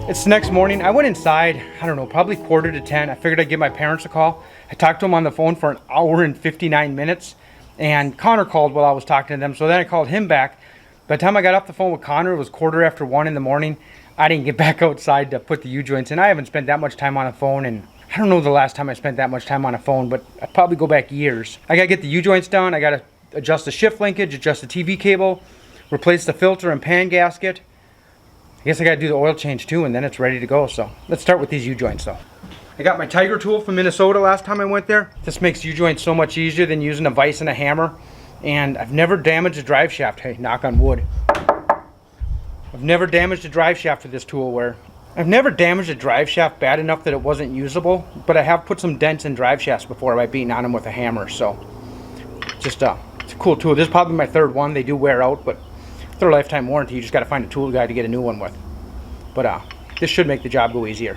It's the next morning. I went inside, I don't know, probably 9:45. I figured I'd give my parents a call. I talked to them on the phone for an hour and 59 minutes. And Connor called while I was talking to them. So then I called him back. By the time I got off the phone with Connor, it was 1:15 in the morning. I didn't get back outside to put the U-joints in. I haven't spent that much time on a phone, and I don't know the last time I spent that much time on a phone, but I'd probably go back years. I gotta get the U-joints done. I gotta adjust the shift linkage, adjust the TV cable, replace the filter and pan gasket. I guess I gotta do the oil change too, and then it's ready to go. So let's start with these U-joints though. I got my Tiger tool from Minnesota last time I went there. This makes U-joints so much easier than using a vise and a hammer. And I've never damaged a drive shaft. Hey, knock on wood. I've never damaged a drive shaft with this tool where I've never damaged a drive shaft bad enough that it wasn't usable, but I have put some dents in drive shafts before by beating on them with a hammer. So just it's a cool tool. This is probably my third one. They do wear out, but they're a lifetime warranty. You just got to find a tool guy to get a new one with. But this should make the job go easier.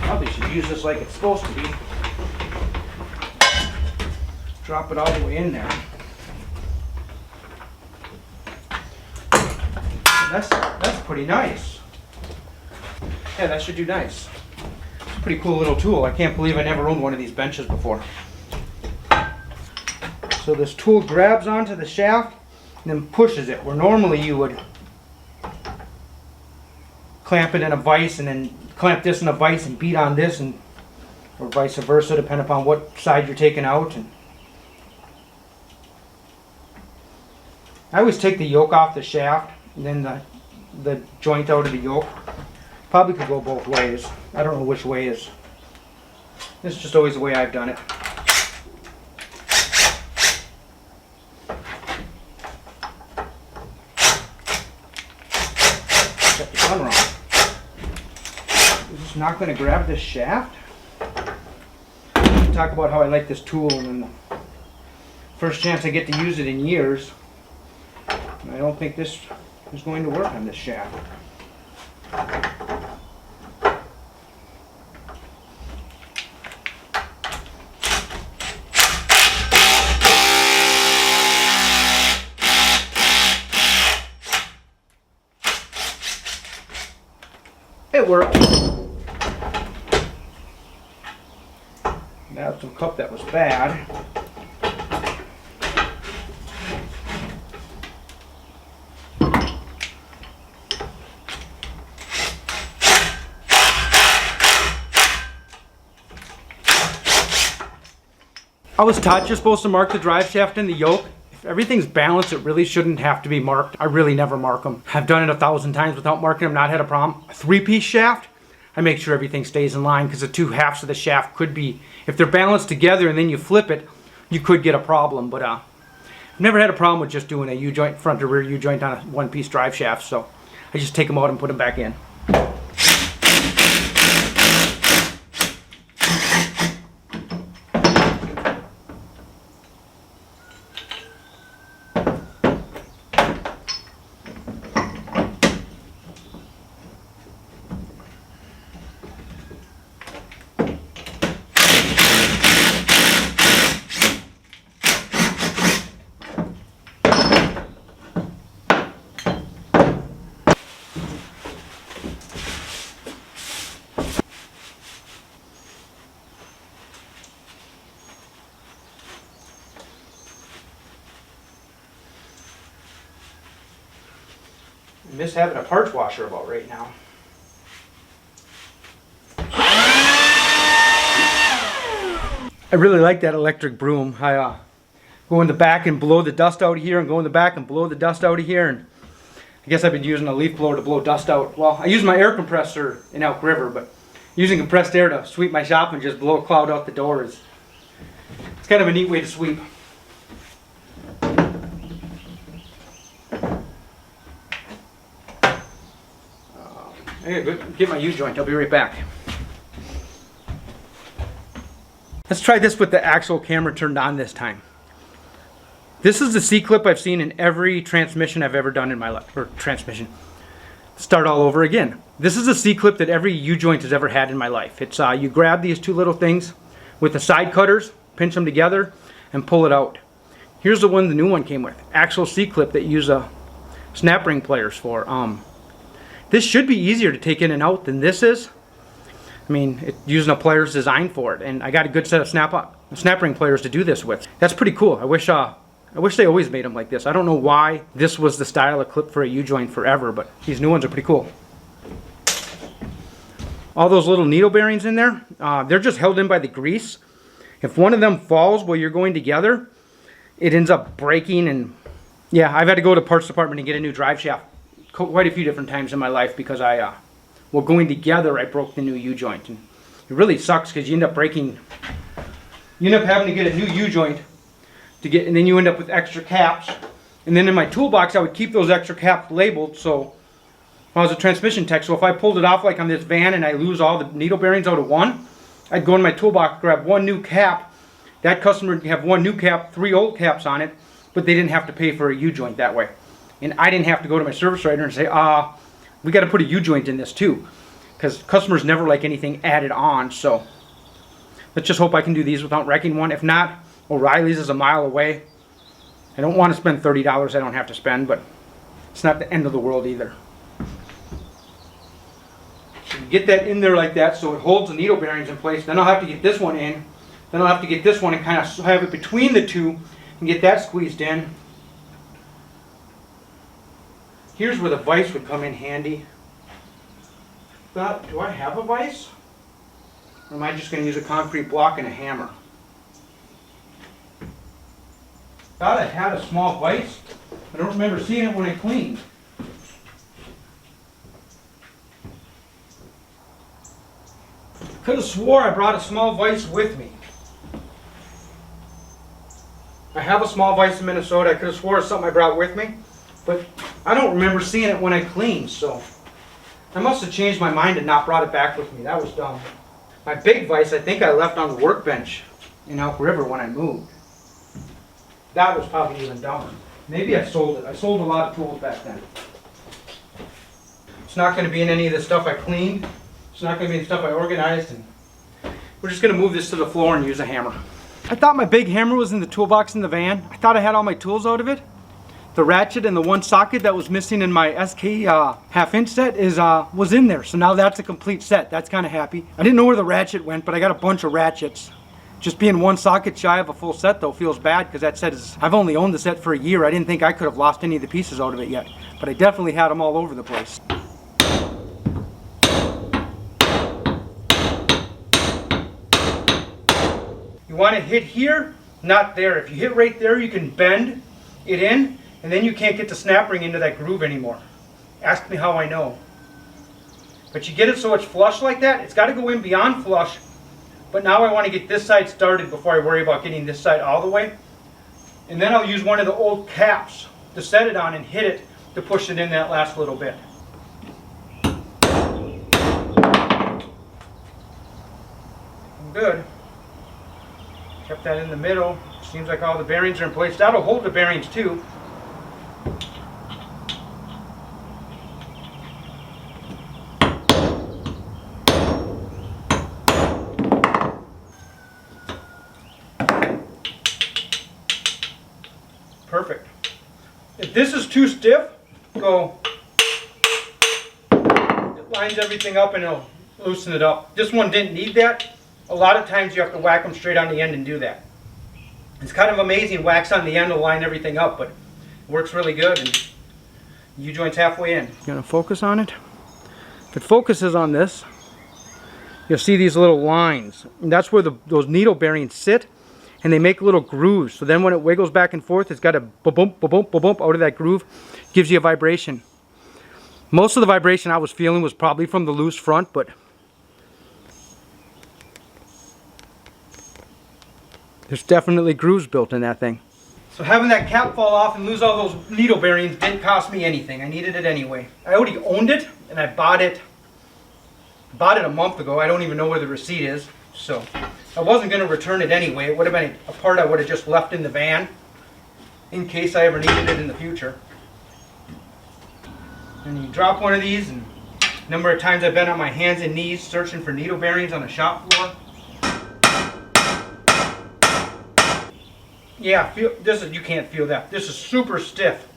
Probably should use this like it's supposed to be. Drop it all the way in there. That's pretty nice. Yeah, that should do nice. It's a pretty cool little tool. I can't believe I never owned one of these benches before. So this tool grabs onto the shaft and then pushes it, where normally you would clamp it in a vise and then clamp this in a vise and beat on this, and or vice versa, depending upon what side you're taking out. And I always take the yoke off the shaft and then the joint out of the yoke. Probably could go both ways. I don't know which way is. This is just always the way I've done it. Got the gun wrong. I'm just not going to grab this shaft. Talk about how I like this tool, and then the first chance I get to use it in years, I don't think this is going to work on this shaft. It worked. That's a cup that was bad. I was taught you're supposed to mark the drive shaft and the yoke. If everything's balanced, it really shouldn't have to be marked. I really never mark them. I've done it 1,000 times without marking them, not had a problem. A 3-piece shaft, I make sure everything stays in line, because the two halves of the shaft could be, if they're balanced together and then you flip it, you could get a problem. But I've never had a problem with just doing a U-joint, front to rear U-joint on a 1-piece drive shaft. So I just take them out and put them back in. I miss having a parts washer about right now. I really like that electric broom. I go in the back and blow the dust out of here, and go in the back and blow the dust out of here. And I guess I've been using a leaf blower to blow dust out. Well, I use my air compressor in Elk River, but using compressed air to sweep my shop and just blow a cloud out the door is, it's kind of a neat way to sweep. I gotta get my U-joint. I'll be right back. Let's try this with the actual camera turned on this time. This is the C-clip I've seen in every transmission I've ever done in my life. Or transmission. Start all over again. This is a C-clip that every U-joint has ever had in my life. It's you grab these two little things with the side cutters, pinch them together, and pull it out. Here's the one the new one came with. Actual C-clip that you use snap ring pliers for. This should be easier to take in and out than this is. I mean, using a pliers designed for it, and I got a good set of snap ring pliers to do this with. That's pretty cool. I wish they always made them like this. I don't know why this was the style of clip for a U-joint forever, but these new ones are pretty cool. All those little needle bearings in there, they're just held in by the grease. If one of them falls while you're going together, it ends up breaking. And yeah, I've had to go to parts department and get a new drive shaft quite a few different times in my life because well, going together, I broke the new U-joint. And it really sucks because you end up having to get a new U-joint and then you end up with extra caps. And then in my toolbox, I would keep those extra caps labeled. So I was a transmission tech, so if I pulled it off like on this van and I lose all the needle bearings out of one, I'd go in my toolbox, grab one new cap. That customer would have one new cap, 3 old caps on it, but they didn't have to pay for a U-joint that way. And I didn't have to go to my service writer and say, we got to put a U-joint in this too. Because customers never like anything added on, so let's just hope I can do these without wrecking one. If not, O'Reilly's is a mile away. I don't want to spend $30 I don't have to spend, but it's not the end of the world either. So you get that in there like that so it holds the needle bearings in place. Then I'll have to get this one in. Then I'll have to get this one and kind of have it between the two and get that squeezed in. Here's where the vise would come in handy. Do I have a vise? Or am I just going to use a concrete block and a hammer? Thought I had a small vise. I don't remember seeing it when I cleaned. Could have swore I brought a small vise with me. I have a small vise in Minnesota. I could have swore it's something I brought with me, but I don't remember seeing it when I cleaned, so I must have changed my mind and not brought it back with me. That was dumb. My big vise I think I left on the workbench in Elk River when I moved. That was probably even dumber. Maybe I sold it. I sold a lot of tools back then. It's not going to be in any of the stuff I cleaned. It's not going to be the stuff I organized. And we're just going to move this to the floor and use a hammer. I thought my big hammer was in the toolbox in the van. I thought I had all my tools out of it. The ratchet and the one socket that was missing in my SK half-inch set was in there. So now that's a complete set. That's kind of happy. I didn't know where the ratchet went, but I got a bunch of ratchets. Just being one socket shy of a full set though feels bad because that set is, I've only owned the set for a year. I didn't think I could have lost any of the pieces out of it yet, but I definitely had them all over the place. You want to hit here, not there. If you hit right there, you can bend it in, and then you can't get the snap ring into that groove anymore. Ask me how I know. But you get it so it's flush like that. It's got to go in beyond flush. But now I want to get this side started before I worry about getting this side all the way. And then I'll use one of the old caps to set it on and hit it to push it in that last little bit. Good. Kept that in the middle. Seems like all the bearings are in place. That'll hold the bearings too. Perfect. If this is too stiff, go. It lines everything up and it'll loosen it up. This one didn't need that. A lot of times you have to whack them straight on the end and do that. It's kind of amazing. Wax on the end will line everything up, but it works really good. And U-joint's halfway in. You gonna focus on it? If it focuses on this, you'll see these little lines. And that's where those needle bearings sit. And they make little grooves. So then when it wiggles back and forth, it's got a ba-bump, ba-bump, ba-bump out of that groove. Gives you a vibration. Most of the vibration I was feeling was probably from the loose front, but there's definitely grooves built in that thing. So having that cap fall off and lose all those needle bearings didn't cost me anything. I needed it anyway. I already owned it, and I bought it Bought it a month ago. I don't even know where the receipt is. So I wasn't going to return it anyway. It would have been a part I would have just left in the van in case I ever needed it in the future. And you drop one of these, and a number of times I've been on my hands and knees searching for needle bearings on the shop floor. Yeah, feel this is, you can't feel that. This is super stiff.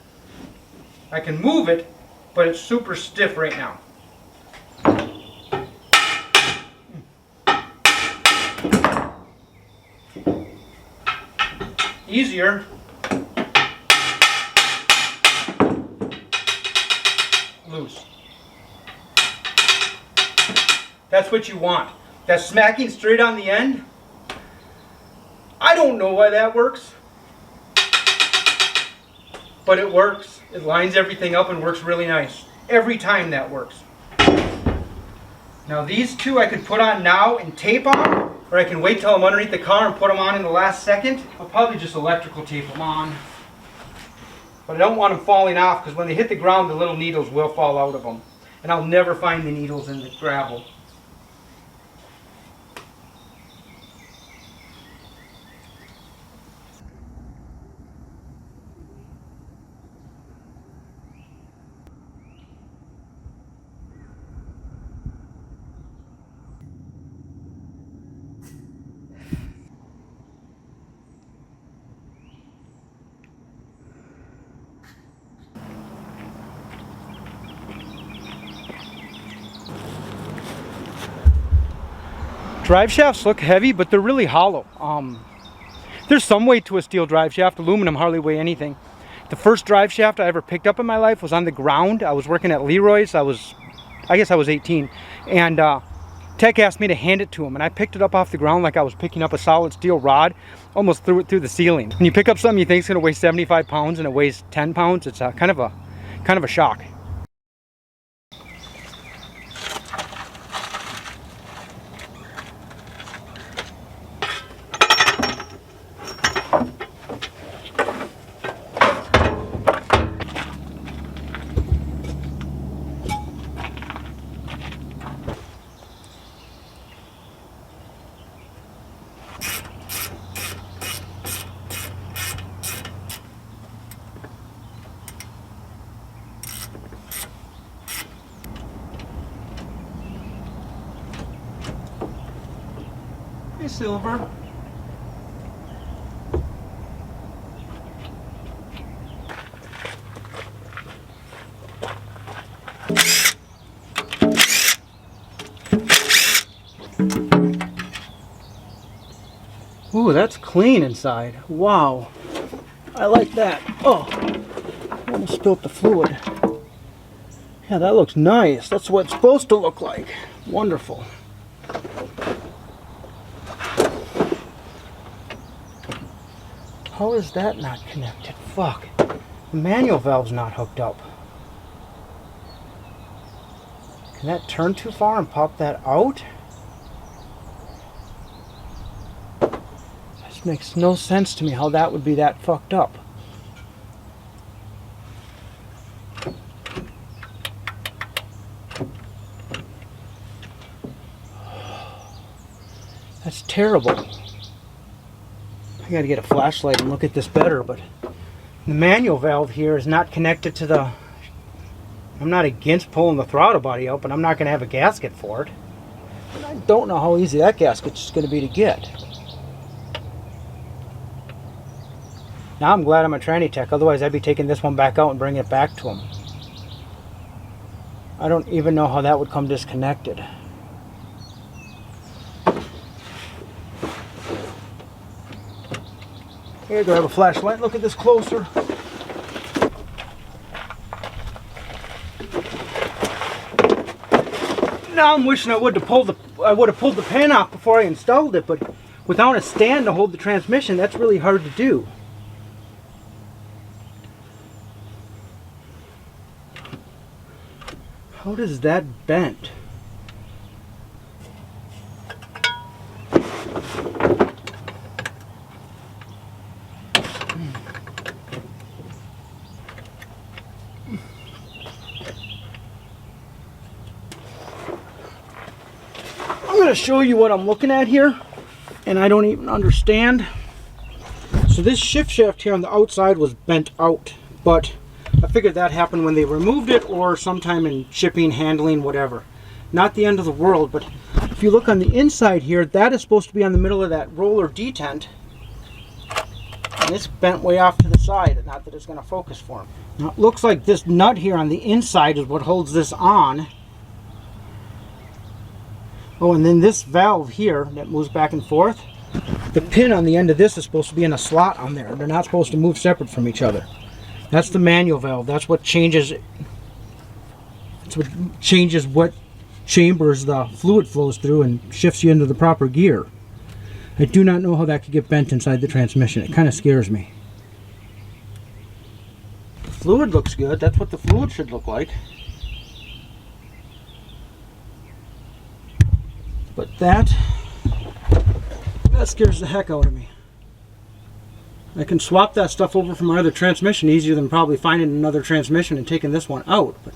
I can move it, but it's super stiff right now. Easier. Loose. That's what you want. That smacking straight on the end, I don't know why that works, but it works. It lines everything up and works really nice. Every time that works. Now these two I could put on now and tape on, or I can wait till I'm underneath the car and put them on in the last second. I'll probably just electrical tape them on. But I don't want them falling off, because when they hit the ground, the little needles will fall out of them. And I'll never find the needles in the gravel. Drive shafts look heavy, but they're really hollow. There's some weight to a steel drive shaft. Aluminum hardly weigh anything. The first drive shaft I ever picked up in my life was on the ground. I was working at Leroy's. I guess I was 18. And Tech asked me to hand it to him. And I picked it up off the ground like I was picking up a solid steel rod. Almost threw it through the ceiling. When you pick up something you think is going to weigh 75 pounds and it weighs 10 pounds, it's kind of a shock. Hey, Silver. Ooh, that's clean inside. Wow. I like that. Oh, almost spilled the fluid. Yeah, that looks nice. That's what it's supposed to look like. Wonderful. How is that not connected? Fuck. The manual valve's not hooked up. Can that turn too far and pop that out? This makes no sense to me how that would be that fucked up. That's terrible. I gotta get a flashlight and look at this better, but the manual valve here is not connected to the... I'm not against pulling the throttle body out, but I'm not gonna have a gasket for it. And I don't know how easy that gasket's gonna be to get. Now I'm glad I'm a tranny tech, otherwise I'd be taking this one back out and bringing it back to him. I don't even know how that would come disconnected. Here, grab a flashlight, look at this closer. Now I'm wishing I would have pulled the pin off before I installed it, but without a stand to hold the transmission, that's really hard to do. How does that bend? going to show you what I'm looking at here, and I don't even understand. So this shift shaft here on the outside was bent out, but I figured that happened when they removed it or sometime in shipping, handling, whatever. Not the end of the world, but if you look on the inside here, that is supposed to be on the middle of that roller detent, and it's bent way off to the side. Not that it's going to focus for me. Now it looks like this nut here on the inside is what holds this on. Oh, and then this valve here that moves back and forth, the pin on the end of this is supposed to be in a slot on there. They're not supposed to move separate from each other. That's the manual valve. That's what changes. That's what changes what chambers the fluid flows through and shifts you into the proper gear. I do not know how that could get bent inside the transmission. It kind of scares me. The fluid looks good. That's what the fluid should look like. But that scares the heck out of me. I can swap that stuff over from my other transmission easier than probably finding another transmission and taking this one out. But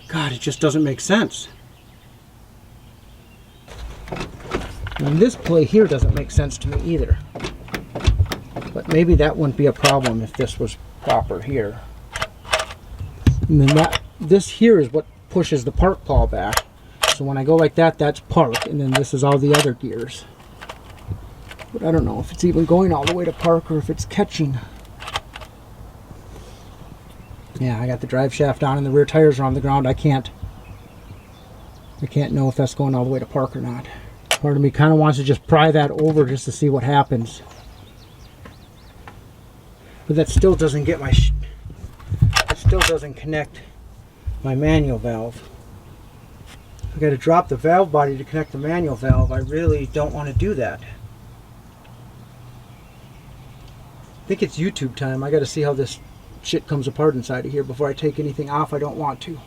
God, it just doesn't make sense. And this play here doesn't make sense to me either. But maybe that wouldn't be a problem if this was proper here. And then this here is what pushes the park pawl back. So when I go like that, that's park, and then this is all the other gears. But I don't know if it's even going all the way to park or if it's catching. Yeah, I got the drive shaft on and the rear tires are on the ground. I can't know if that's going all the way to park or not. Part of me kind of wants to just pry that over just to see what happens. But that still doesn't get my... It still doesn't connect my manual valve. I got to drop the valve body to connect the manual valve. I really don't want to do that. I think it's YouTube time. I got to see how this shit comes apart inside of here before I take anything off I don't want to.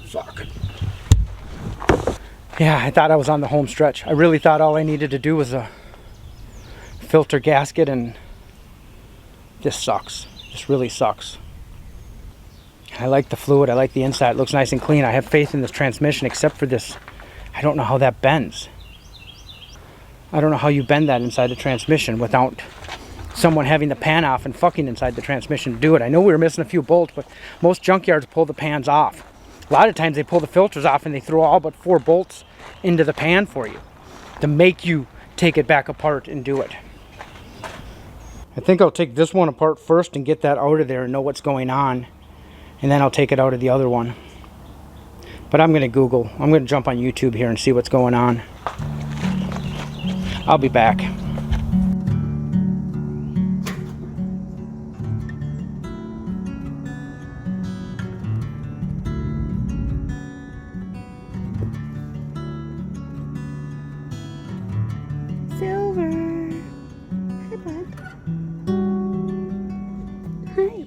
Fuck. Yeah, I thought I was on the home stretch. I really thought all I needed to do was a filter gasket, and this sucks. This really sucks. I like the fluid. I like the inside. It looks nice and clean. I have faith in this transmission, except for this. I don't know how that bends. I don't know how you bend that inside the transmission without someone having the pan off and fucking inside the transmission to do it. I know we were missing a few bolts, but most junkyards pull the pans off. A lot of times they pull the filters off and they throw all but 4 bolts into the pan for you to make you take it back apart and do it. I think I'll take this one apart first and get that out of there and know what's going on. And then I'll take it out of the other one. But I'm going to Google. I'm going to jump on YouTube here and see what's going on. I'll be back. Silver. Hi, bud. Hi.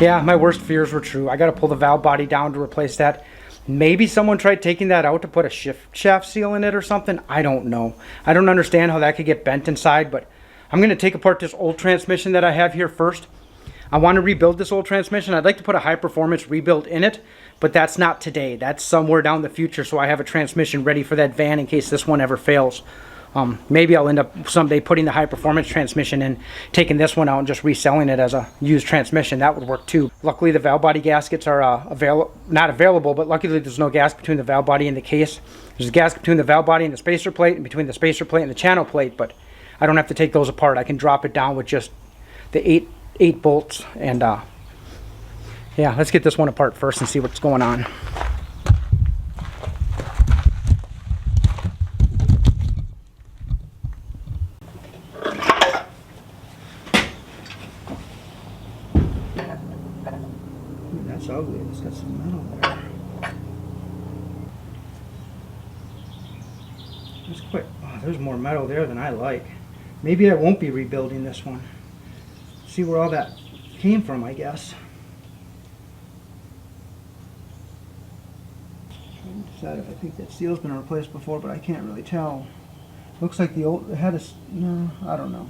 Yeah, my worst fears were true. I got to pull the valve body down to replace that. Maybe someone tried taking that out to put a shift shaft seal in it or something. I don't know. I don't understand how that could get bent inside, but I'm going to take apart this old transmission that I have here first. I want to rebuild this old transmission. I'd like to put a high performance rebuild in it, but that's not today. That's somewhere down the future, so I have a transmission ready for that van in case this one ever fails. Maybe I'll end up someday putting the high performance transmission in, taking this one out and just reselling it as a used transmission. That would work too. Luckily the valve body gaskets are not available, but luckily there's no gas between the valve body and the case. There's a gasket between the valve body and the spacer plate, and between the spacer plate and the channel plate, but I don't have to take those apart. I can drop it down with just the eight bolts. And yeah, let's get this one apart first and see what's going on. That's ugly. It's got some metal there. That's quite... Oh, there's more metal there than I like. Maybe I won't be rebuilding this one. See where all that came from, I guess. Trying to decide if I think that seal's been replaced before, but I can't really tell. Looks like the old it had a no, I don't know.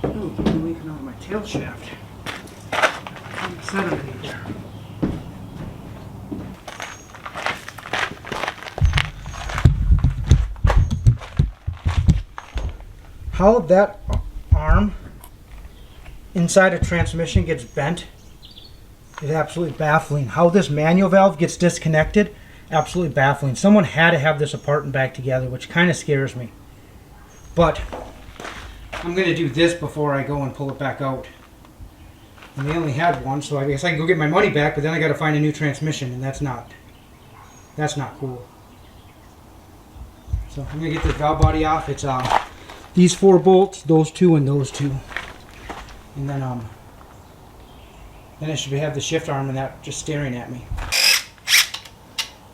Ooh, I'm leaking out of my tail shaft. Centimeter there. How that arm inside a transmission gets bent is absolutely baffling. How this manual valve gets disconnected, absolutely baffling. Someone had to have this apart and back together, which kind of scares me. But I'm going to do this before I go and pull it back out. And they only had one, so I guess I can go get my money back, but then I got to find a new transmission, and that's not cool. So I'm going to get this valve body off. It's these 4 bolts, those 2, and those 2. And then I should have the shift arm and that just staring at me.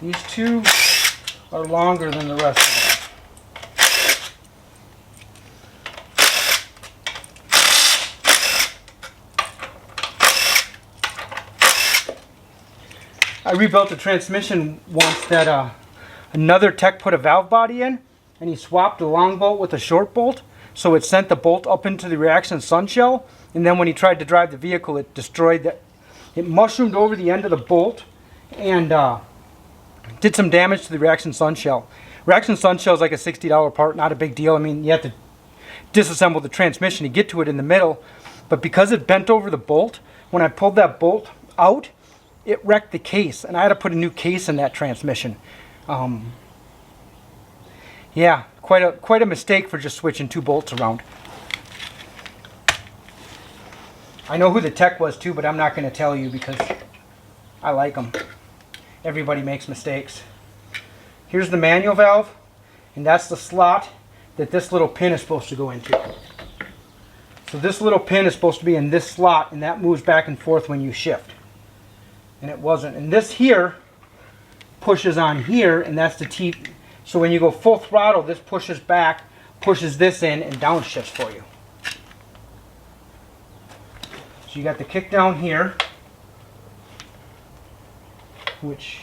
These 2 are longer than the rest of them. I rebuilt the transmission once that another tech put a valve body in, and he swapped the long bolt with a short bolt, so it sent the bolt up into the reaction sun shell, and then when he tried to drive the vehicle, it destroyed that. It mushroomed over the end of the bolt and did some damage to the reaction sun shell. Reaction sun shell is like a $60 part, not a big deal. I mean, you have to disassemble the transmission to get to it in the middle, but because it bent over the bolt, when I pulled that bolt out, it wrecked the case, and I had to put a new case in that transmission. Yeah, quite a mistake for just switching 2 bolts around. I know who the tech was too, but I'm not going to tell you because I like them. Everybody makes mistakes. Here's the manual valve, and that's the slot that this little pin is supposed to go into. So this little pin is supposed to be in this slot, and that moves back and forth when you shift. And it wasn't. And this here pushes on here, and that's the T. So when you go full throttle, this pushes back, pushes this in, and downshifts for you. So you got the kick down here, which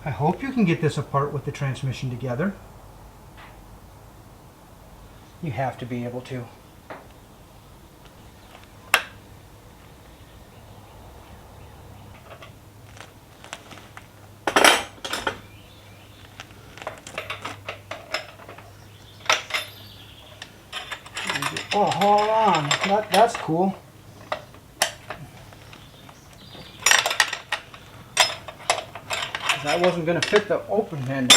I hope you can get this apart with the transmission together. You have to be able to. Oh, hold on. That's cool. That wasn't going to fit the open end.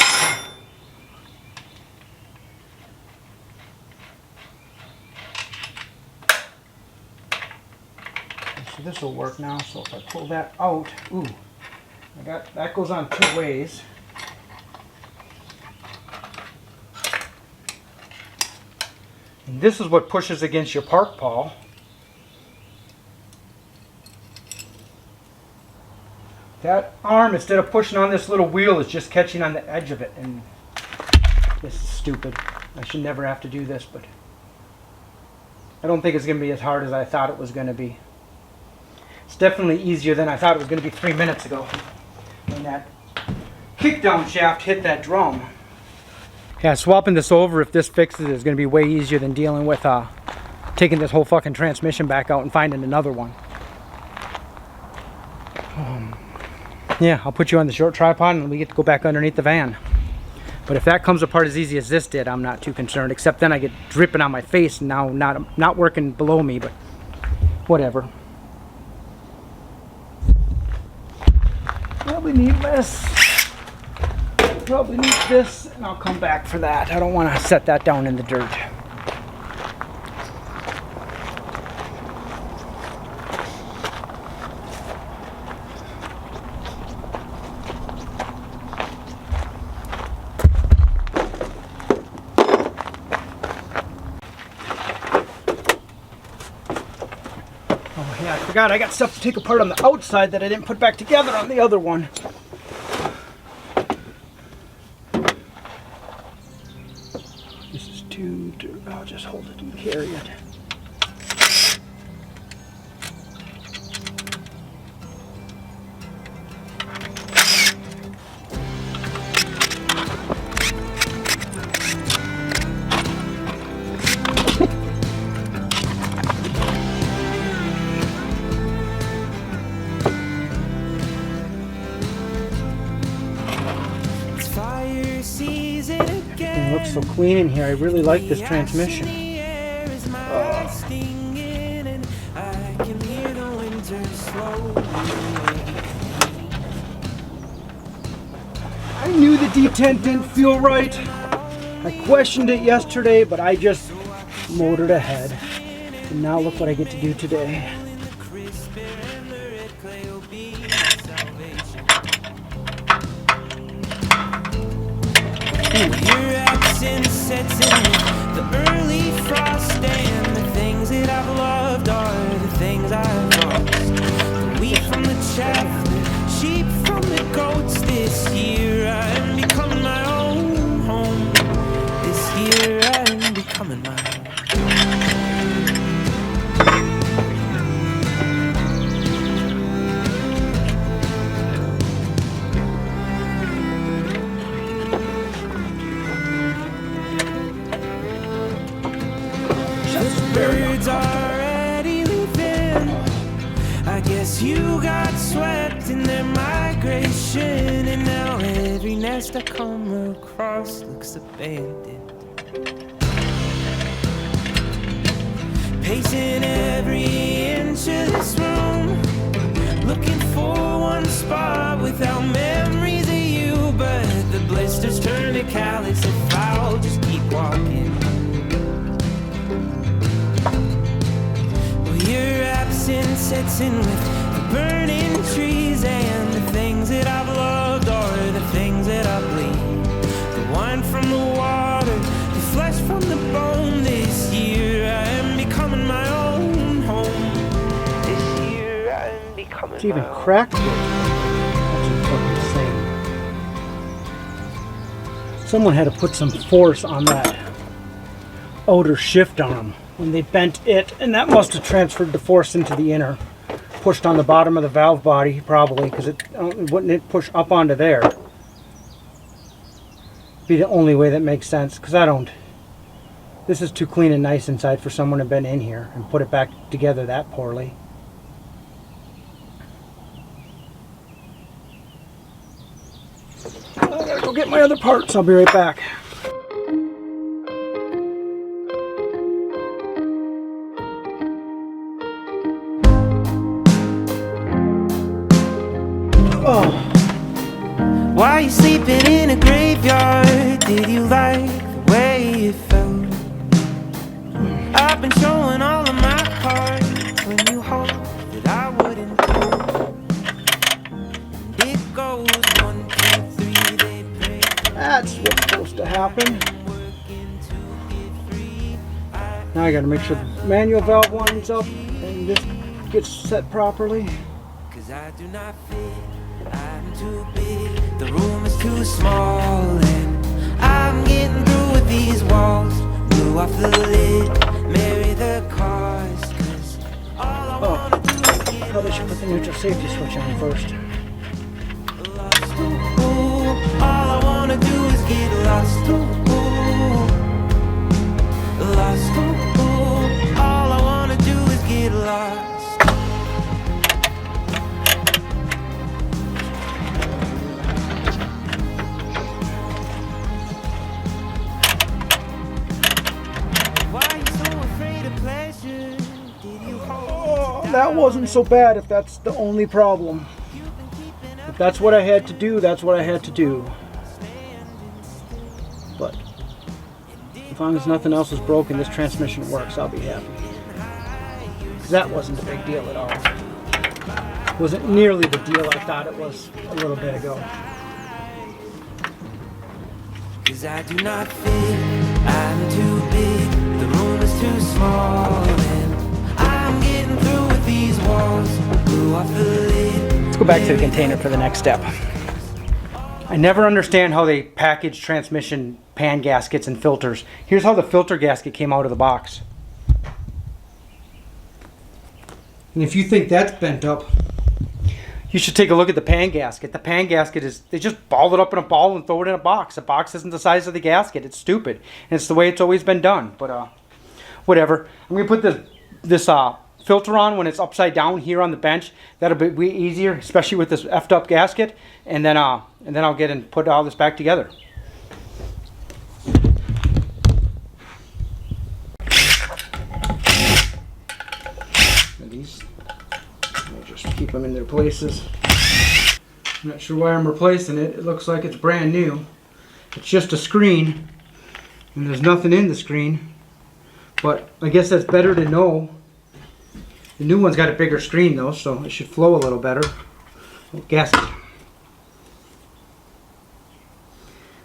So this will work now. So if I pull that out, ooh, that goes on 2 ways. And this is what pushes against your park pawl. That arm, instead of pushing on this little wheel, is just catching on the edge of it. And this is stupid. I should never have to do this, but I don't think it's going to be as hard as I thought it was going to be. It's definitely easier than I thought it was going to be 3 minutes ago when that kickdown shaft hit that drum. Yeah, swapping this over, if this fixes it, is going to be way easier than dealing with taking this whole fucking transmission back out and finding another one. Yeah, I'll put you on the short tripod and we get to go back underneath the van. But if that comes apart as easy as this did, I'm not too concerned, except then I get dripping on my face and now not working below me, but whatever. Probably need this. Probably need this, and I'll come back for that. I don't want to set that down in the dirt. Oh yeah, I forgot I got stuff to take apart on the outside that I didn't put back together on the other one. This is I'll just hold it and carry it. It looks so clean in here. I really like this transmission. I knew the D10 didn't feel right. I questioned it yesterday, but I just motored ahead. And now look what I get to do today. Your accent sets in the early frost, and the things that I've loved are the things I've lost. The wheat from the chaff, the sheep from the goats. This year I'm becoming my own home. This year I'm becoming my own. Birds already leaving. I guess you got swept in their migration, and now every nest I come across looks abandoned. Pacing every inch of this room, looking for one spot without memories of you, but the blisters turn to callous if I'll just keep walking. Your absence sets in with the burning trees, and the things that I've loved are the things that I bleed. The wine from the water, the flesh from the bone. This year I am becoming my own home. This year I am becoming It's even my own. cracked it. That's fucking insane. Someone had to put some force on that outer shift arm when they bent it, and that must have transferred the force into the inner. Pushed on the bottom of the valve body, probably, because it wouldn't it push up onto there. Be the only way that makes sense, because I don't. This is too clean and nice inside for someone to have been in here and put it back together that poorly. I gotta go get my other parts. I'll be right back. Oh. Why are you sleeping in a graveyard? Did you like the way it felt? I've been showing all of my cards when you hoped that I wouldn't go. It goes 1, 2, 3, they pray. That's what's supposed to happen. Now I gotta make sure the manual valve lines up and this gets set properly. 'Cause I do not fit, I'm too big, the room is too small, and I'm getting through with these walls. Blew off the lid, marry the cars, 'cause all I wanna do is get Probably should put the neutral safety switch on first. lost. Ooh, all I wanna do is get lost. Ooh, lost. Ooh, all I wanna do is get lost. That wasn't so bad if that's the only problem. If that's what I had to do, that's what I had to do. But as long as nothing else is broken, this transmission works, I'll be happy. 'Cause that wasn't a big deal at all. It wasn't nearly the deal I thought it was a little bit ago. 'Cause I do not fit, I'm too big, the room is too small, and I'm getting through with these back to the container for the next step. I never understand how they package transmission pan gaskets and filters. Here's how the filter gasket came out of the box. And if you think that's bent up, you should take a look at the pan gasket. The pan gasket is, they just ball it up in a ball and throw it in a box. The box isn't the size of the gasket. It's stupid. And it's the way it's always been done. But whatever. I'm going to put this filter on when it's upside down here on the bench. That'll be way easier, especially with this effed up gasket. And then I'll get and put all this back together. These, I'll just keep them in their places. I'm not sure why I'm replacing it. It looks like it's brand new. It's just a screen, and there's nothing in the screen. But I guess that's better to know. The new one's got a bigger screen though, so it should flow a little better. Oh, gasket.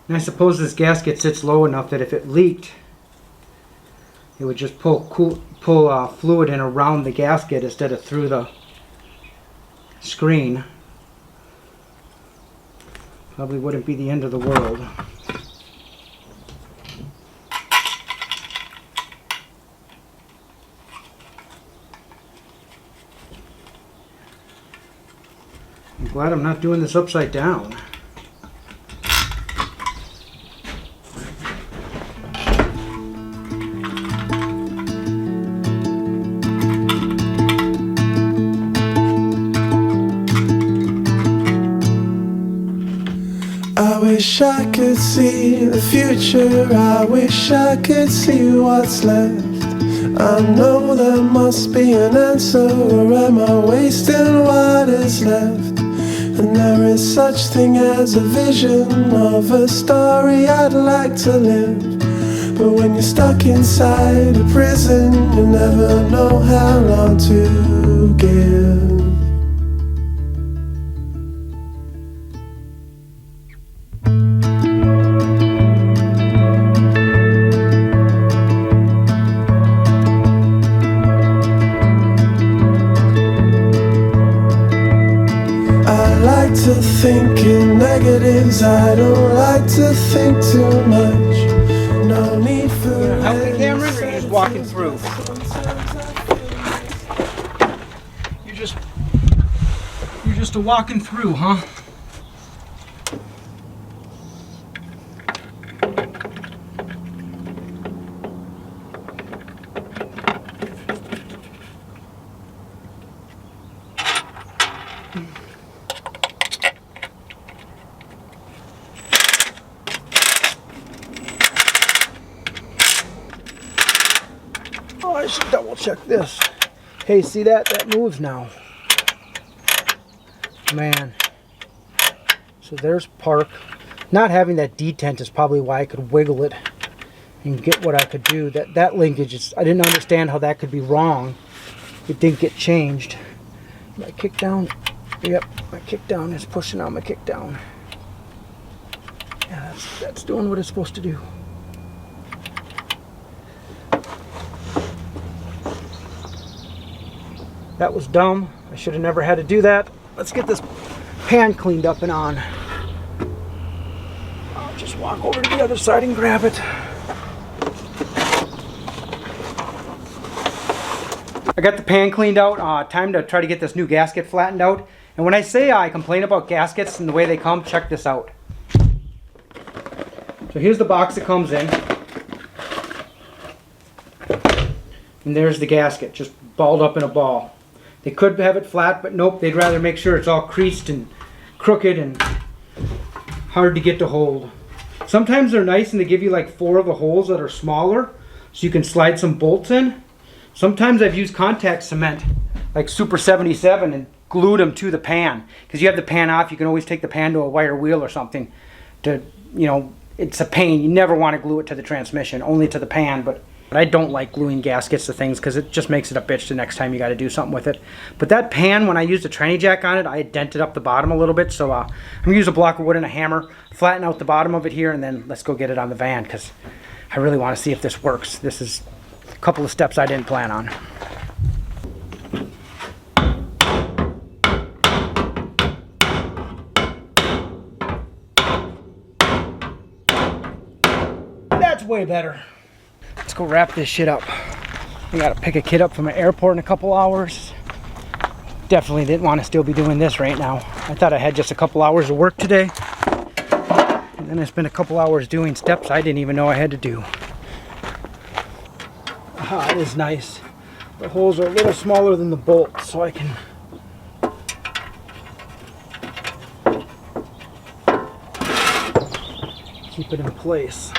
And I suppose this gasket sits low enough that if it leaked, it would just pull fluid in around the gasket instead of through the screen. Probably wouldn't be the end of the world. I'm glad I'm not doing this upside down. I wish I could see the future, I wish I could see what's left. I know there must be an answer, or am I wasting what is left? And there is such thing as a vision of a story I'd like to live. But when you're stuck inside a prison, you never know how long to give. To think in negatives, I don't like to think too much. No need for Help me, Cameron, or you're just walking through? You're just a walking through, huh? Oh, I should double check this. Hey, see that? That moves now. Man. So there's park. Not having that detent is probably why I could wiggle it and get what I could do. That linkage is, I didn't understand how that could be wrong. It didn't get changed. My kick down. Yep, my kick down is pushing out my kick down. Yeah, that's doing what it's supposed to do. That was dumb. I should have never had to do that. Let's get this pan cleaned up and on. I'll just walk over to the other side and grab it. I got the pan cleaned out. Time to try to get this new gasket flattened out. And when I say I complain about gaskets and the way they come, check this out. So here's the box it comes in. And there's the gasket, just balled up in a ball. They could have it flat, but nope, they'd rather make sure it's all creased and crooked and hard to get to hold. Sometimes they're nice and they give you like 4 of the holes that are smaller so you can slide some bolts in. Sometimes I've used contact cement, like Super 77, and glued them to the pan. Because you have the pan off, you can always take the pan to a wire wheel or something to, you know, it's a pain. You never want to glue it to the transmission, only to the pan, but I don't like gluing gaskets to things because it just makes it a bitch the next time you got to do something with it. But that pan, when I used a tranny jack on it, I dented up the bottom a little bit. So I'm going to use a block of wood and a hammer, flatten out the bottom of it here, and then let's go get it on the van because I really want to see if this works. This is a couple of steps I didn't plan on. That's way better. Let's go wrap this shit up. I gotta pick a kid up from the airport in a couple hours. Definitely didn't want to still be doing this right now. I thought I had just a couple hours of work today. And then I spent a couple hours doing steps I didn't even know I had to do. Ah, it is nice. The holes are a little smaller than the bolts, so I can keep it in place.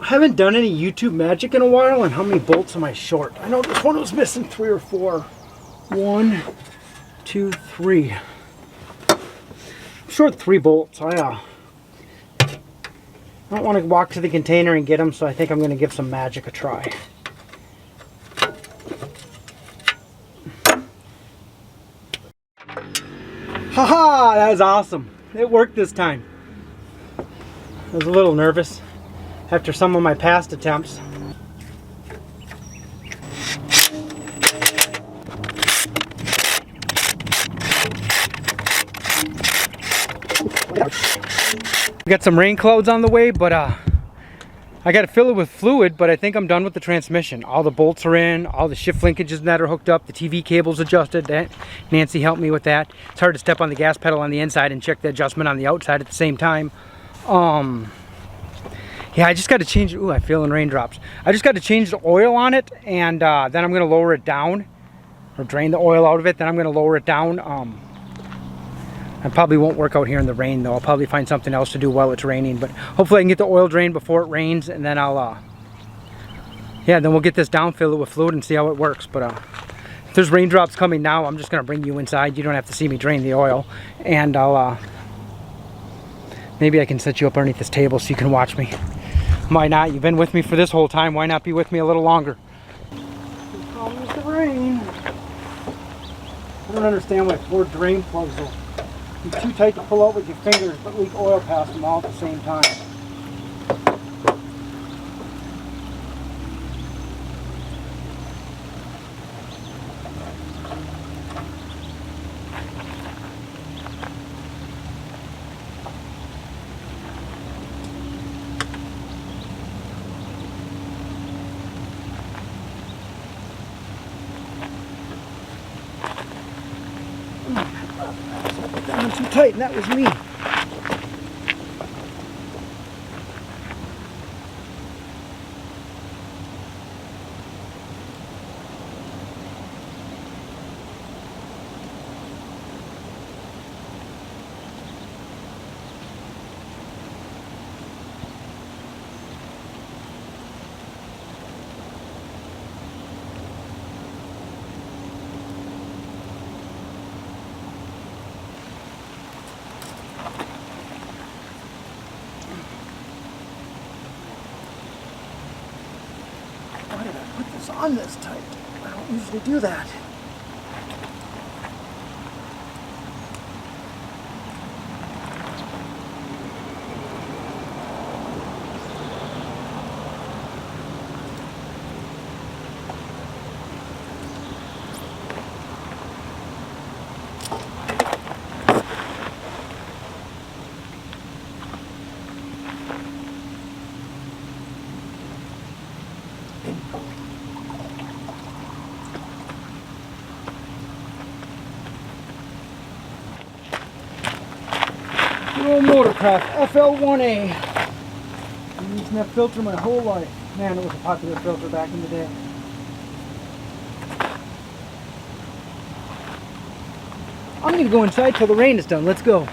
I haven't done any YouTube magic in a while, and how many bolts am I short? I know this one was missing 3 or 4. 1, 2, 3. I'm short 3 bolts. I don't want to walk to the container and get them, so I think I'm going to give some magic a try. Haha, that was awesome. It worked this time. I was a little nervous after some of my past attempts. We got some rain clouds on the way, but I got to fill it with fluid, but I think I'm done with the transmission. All the bolts are in, all the shift linkages that are hooked up, the TV cable's adjusted. Nancy helped me with that. It's hard to step on the gas pedal on the inside and check the adjustment on the outside at the same time. Yeah, I just got to change. Ooh, I'm feeling raindrops. I just got to change the oil on it, and then I'm going to lower it down, or drain the oil out of it. Then I'm going to lower it down. I probably won't work out here in the rain, though. I'll probably find something else to do while it's raining. But hopefully I can get the oil drained before it rains, and then I'll, yeah, then we'll get this down, fill it with fluid, and see how it works. But if there's raindrops coming now, I'm just going to bring you inside. You don't have to see me drain the oil, and I'll, maybe I can set you up underneath this table so you can watch me. Why not? You've been with me for this whole time. Why not be with me a little longer? Here comes the rain. I don't understand why 4 drain plugs will be too tight to pull out with your fingers, but leak oil past them all at the same time. That one too tight, and that was me. Why did I put this on this tight? I don't usually do that. Little Motorcraft FL1A. I've been using that filter my whole life. Man, it was a popular filter back in the day. I'm gonna go inside till the rain is done. Let's go.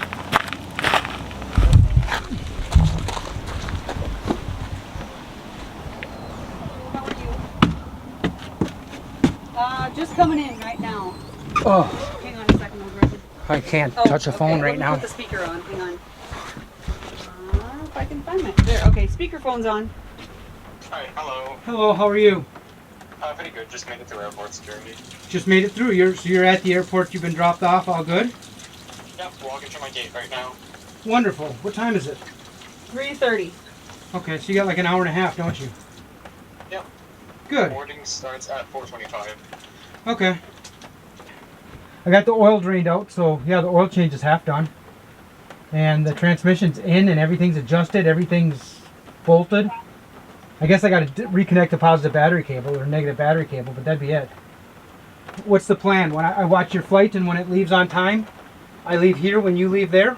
Just coming in right now. Oh, Hang on a second, I'll grab it. I can't touch a phone right now. Put the speaker on. Hang on. If I can find it. There. Okay, speakerphone's on. Hi, hello. Hello, how are you? Pretty good. Just made it through airport security. Just made it through. You're at the airport. You've been dropped off. All good? Yep, walking through my gate right now. Wonderful. What time is it? 3:30. Okay, so you got like an hour and a half, don't you? Yep. Good. Boarding starts at 4:25. Okay. I got the oil drained out, so yeah, the oil change is half done. And the transmission's in and everything's adjusted, everything's bolted. I guess I got to reconnect the positive battery cable or negative battery cable, but that'd be it. What's the plan? When I watch your flight and when it leaves on time, I leave here when you leave there?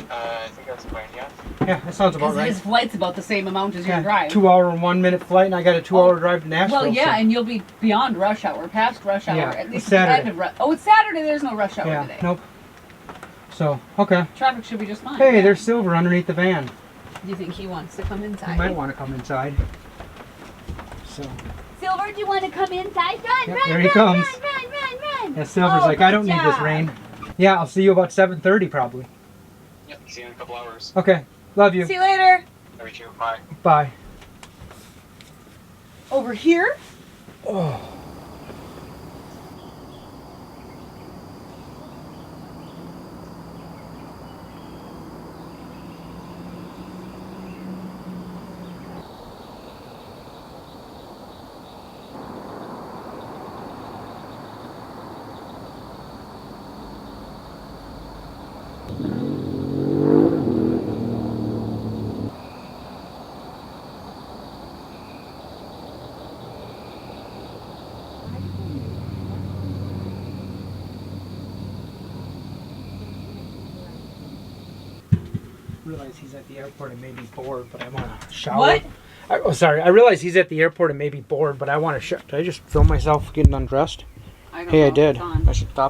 I think that's the plan, yeah. Yeah, that sounds about Because right. his flight's about the same amount as your Yeah, drive. 2 hour and 1 minute flight, and I got a 2 hour drive to Nashville. Well, yeah, so- and you'll be beyond rush hour, past rush hour, Yeah, at least it's Saturday. at the end of rush. Oh, it's Saturday. There's no rush hour yeah, today. nope. So, okay. Traffic should be just fine. Hey, yeah. there's Silver underneath the van. Do you think he wants to come inside? You might want to come inside. So, Silver, do you want to come inside? Run, Yep, run, there he run, comes. run. yeah, Silver's Oh, like, I good don't need this job. rain. Yeah, I'll see you about 7:30 probably. Yep, see you in a couple hours. Okay, love you. See you later. Love you too. Bye. Bye. Over here? Oh. I realize he's at the airport and may be bored, but I want to shower. What? Sorry. I realize he's at the airport and may be bored, but I want to shower. Did I just film myself getting undressed? I don't Hey, know I if did. it's on. I should stop.